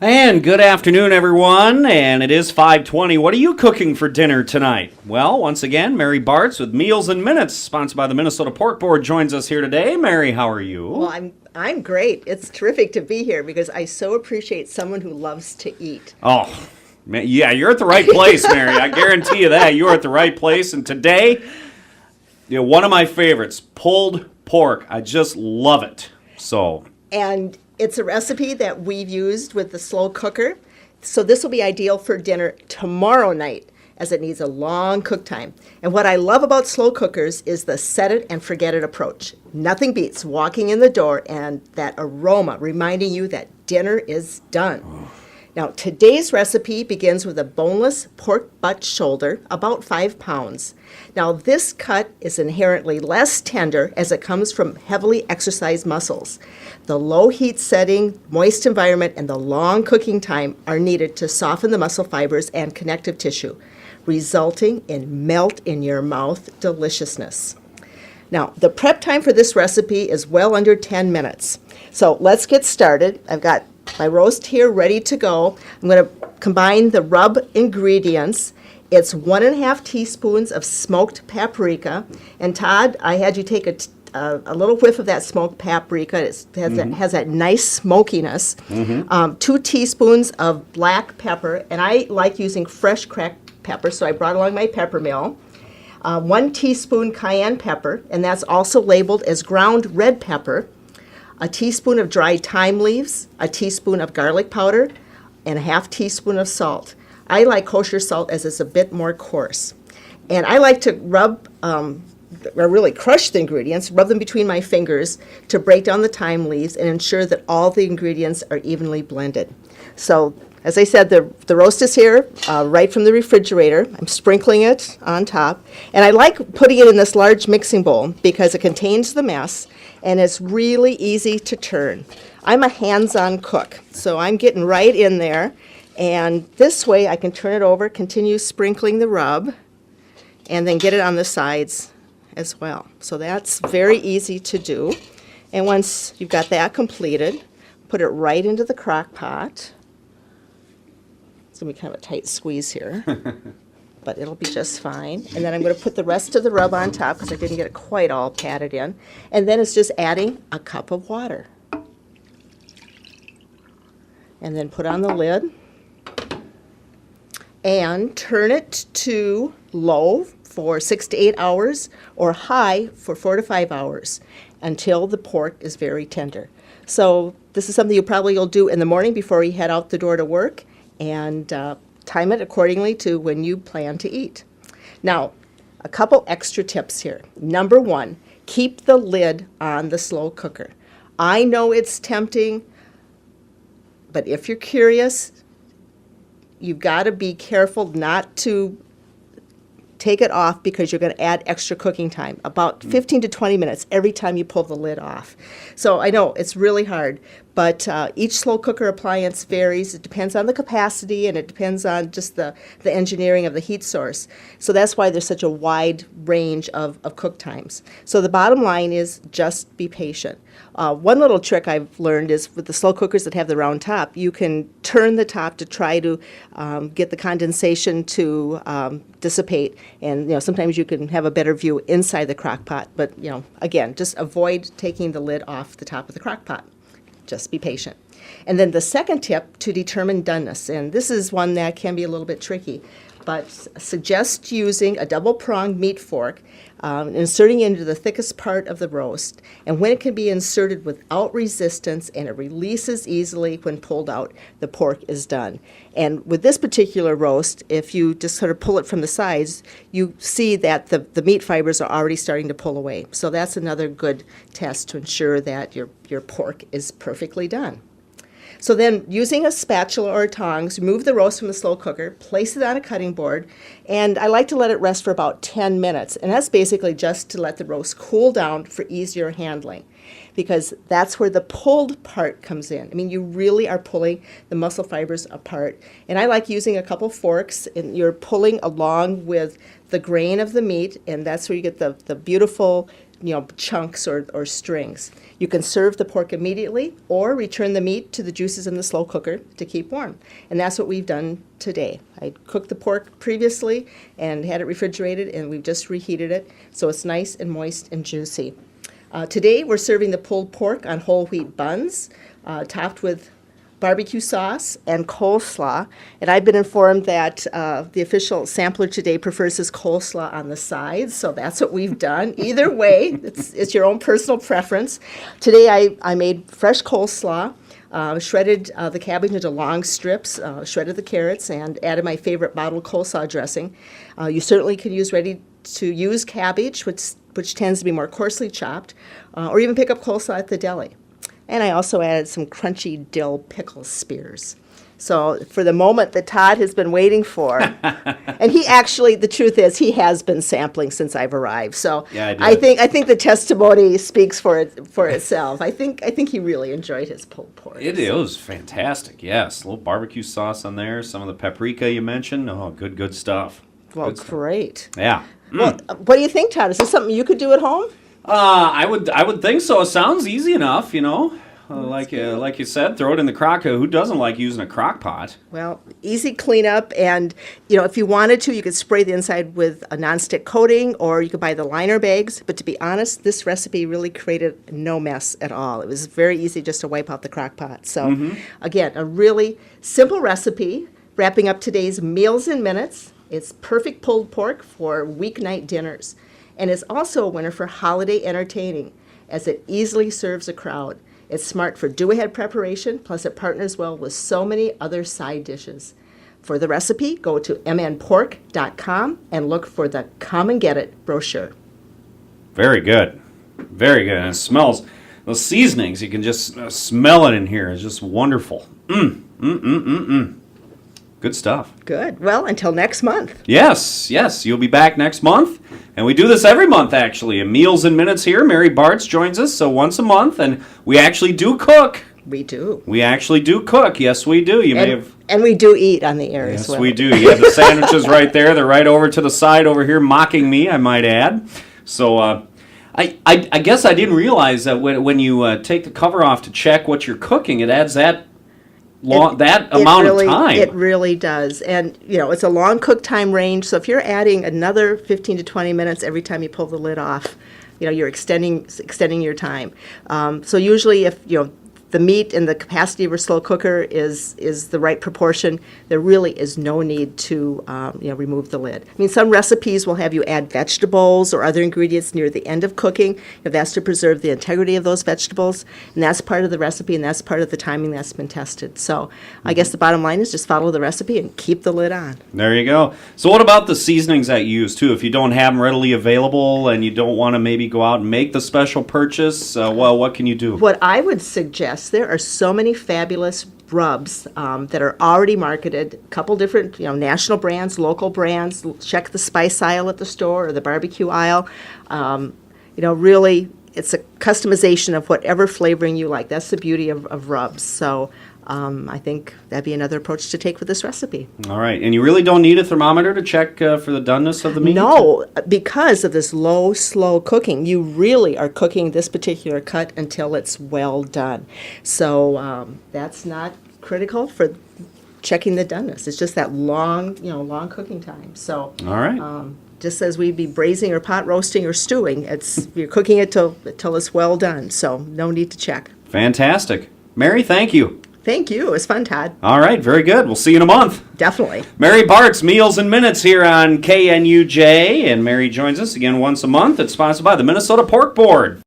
And good afternoon, everyone. And it is 5:20. What are you cooking for dinner tonight? Well, once again, Mary Bartz with Meals in Minutes, sponsored by the Minnesota Pork Board, joins us here today. Mary, how are you? Well, I'm great. It's terrific to be here because I so appreciate someone who loves to eat. Oh, man, yeah, you're at the right place, Mary. I guarantee you that. You're at the right place. And today, one of my favorites, pulled pork. I just love it. And it's a recipe that we've used with the slow cooker. So this will be ideal for dinner tomorrow night, as it needs a long cook time. And what I love about slow cookers is the set it and forget it approach. Nothing beats walking in the door and that aroma reminding you that dinner is done. Now, today's recipe begins with a boneless pork butt shoulder, about 5 pounds. Now, this cut is inherently less tender as it comes from heavily exercised muscles. The low heat setting, moist environment, and the long cooking time are needed to soften the muscle fibers and connective tissue, resulting in melt-in-your-mouth deliciousness. Now, the prep time for this recipe is well under 10 minutes. So let's get started. I've got my roast here ready to go. I'm going to combine the rub ingredients. It's 1.5 teaspoons of smoked paprika. And Todd, I had you take a little whiff of that smoked paprika. It has that nice smokiness. 2 teaspoons of black pepper. And I like using fresh cracked pepper, so I brought along my pepper mill. 1 teaspoon cayenne pepper, and that's also labeled as ground red pepper. A teaspoon of dried thyme leaves, a teaspoon of garlic powder, and a 1/2 teaspoon of salt. I like kosher salt as it's a bit more coarse. And I like to rub, or really crush the ingredients, rub them between my fingers to break down the thyme leaves and ensure that all the ingredients are evenly blended. So, as I said, the roast is here right from the refrigerator. I'm sprinkling it on top. And I like putting it in this large mixing bowl because it contains the mess and it's really easy to turn. I'm a hands-on cook, so I'm getting right in there. And this way I can turn it over, continue sprinkling the rub, and then get it on the sides as well. So that's very easy to do. And once you've got that completed, put it right into the crock pot. It's going to be kind of a tight squeeze here, but it'll be just fine. And then I'm going to put the rest of the rub on top because I didn't get it quite all patted in. And then it's just adding a cup of water. And then put on the lid and turn it to low for 6 to 8 hours or high for 4 to 5 hours until the pork is very tender. So this is something you'll do in the morning before you head out the door to work, and time it accordingly to when you plan to eat. Now, a couple extra tips here. Number 1, keep the lid on the slow cooker. I know it's tempting, but if you're curious, you've got to be careful not to take it off because you're going to add extra cooking time, about 15 to 20 minutes every time you pull the lid off. So I know it's really hard, but each slow cooker appliance varies. It depends on the capacity and it depends on just the engineering of the heat source. So that's why there's such a wide range of cook times. So the bottom line is just be patient. One little trick I've learned is with the slow cookers that have the round top, you can turn the top to try to get the condensation to dissipate, and sometimes you can have a better view inside the crock pot. But again, just avoid taking the lid off the top of the crock pot. Just be patient. And then the second tip to determine doneness, and this is one that can be a little bit tricky, but suggest using a double-pronged meat fork, inserting it into the thickest part of the roast. And when it can be inserted without resistance and it releases easily when pulled out, the pork is done. And with this particular roast, if you just sort of pull it from the sides, you see that the meat fibers are already starting to pull away. So that's another good test to ensure that your pork is perfectly done. So then, using a spatula or tongs, remove the roast from the slow cooker, place it on a cutting board, and I like to let it rest for about 10 minutes. And that's basically just to let the roast cool down for easier handling, because that's where the pulled part comes in. I mean, you really are pulling the muscle fibers apart. And I like using a couple forks, and you're pulling along with the grain of the meat, and that's where you get the beautiful chunks or strings. You can serve the pork immediately or return the meat to the juices in the slow cooker to keep warm. And that's what we've done today. I cooked the pork previously and had it refrigerated, and we've just reheated it, so it's nice and moist and juicy. Today we're serving the pulled pork on whole wheat buns, topped with barbecue sauce and coleslaw. And I've been informed that the official sampler today prefers his coleslaw on the sides, so that's what we've done. Either way, it's your own personal preference. Today I made fresh coleslaw, shredded the cabbage into long strips, shredded the carrots, and added my favorite bottled coleslaw dressing. You certainly can use ready-to-use cabbage, which tends to be more coarsely chopped, or even pick up coleslaw at the deli. And I also added some crunchy dill pickle spears. So for the moment that Todd has been waiting for, and he actually, the truth is, he has been sampling since I've arrived. So Yeah, I think the testimony speaks for itself. I think he really enjoyed his pulled pork. It is fantastic, yes. A little barbecue sauce on there, some of the paprika you mentioned. Oh, good stuff. Well, Good stuff. great. Yeah. Well, what do you think, Todd? Is this something you could do at home? I would think so. It sounds easy enough, like you said, throw it in the crock. Who doesn't like using a crock pot? Well, easy cleanup, and if you wanted to, you could spray the inside with a nonstick coating, or you could buy the liner bags. But to be honest, this recipe really created no mess at all. It was very easy just to wipe out the crock pot. So, again, a really simple recipe. Wrapping up today's Meals in Minutes. It's perfect pulled pork for weeknight dinners, and is also a winner for holiday entertaining, as it easily serves a crowd. It's smart for do-ahead preparation, plus it partners well with so many other side dishes. For the recipe, go to mnpork.com and look for the Come and Get It brochure. Very good. Very good. And it smells, those seasonings, you can just smell it in here. It's just wonderful. Good stuff. Good. Well, until next month. Yes, you'll be back next month. And we do this every month, actually. In Meals in Minutes here, Mary Bartz joins us, so once a month, and we actually do cook. We do. We actually do cook. Yes, we do. And we do eat on the air as well. Yes, we do. You have the sandwiches right there. They're right over to the side over here, mocking me, I might add. So I guess I didn't realize that when you take the cover off to check what you're cooking, it adds that amount of time. It really does. And, it's a long cook time range. So if you're adding another 15 to 20 minutes every time you pull the lid off, you're extending your time. So usually if, the meat and the capacity of a slow cooker is the right proportion, there really is no need to remove the lid. I mean, some recipes will have you add vegetables or other ingredients near the end of cooking. That's to preserve the integrity of those vegetables, and that's part of the recipe, and that's part of the timing that's been tested. So I guess the bottom line is just follow the recipe and keep the lid on. There you go. So what about the seasonings that you use, too? If you don't have them readily available and you don't want to maybe go out and make the special purchase, what can you do? What I would suggest, there are so many fabulous rubs that are already marketed, a couple different national brands, local brands. Check the spice aisle at the store or the barbecue aisle. Really, it's a customization of whatever flavoring you like. That's the beauty of rubs. So I think that'd be another approach to take with this recipe. All right. And you really don't need a thermometer to check for the doneness of the meat? No, because of this low, slow cooking, you really are cooking this particular cut until it's well done. So that's not critical for checking the doneness. It's just that long cooking time. So all right. Just as we'd be braising or pot roasting or stewing, you're cooking it till it's well done. So no need to check. Fantastic. Mary, thank you. Thank you. It was fun, Todd. All right, very good. We'll see you in a month. Definitely. Mary Bartz, Meals in Minutes here on KNUJ, and Mary joins us again once a month. It's sponsored by the Minnesota Pork Board.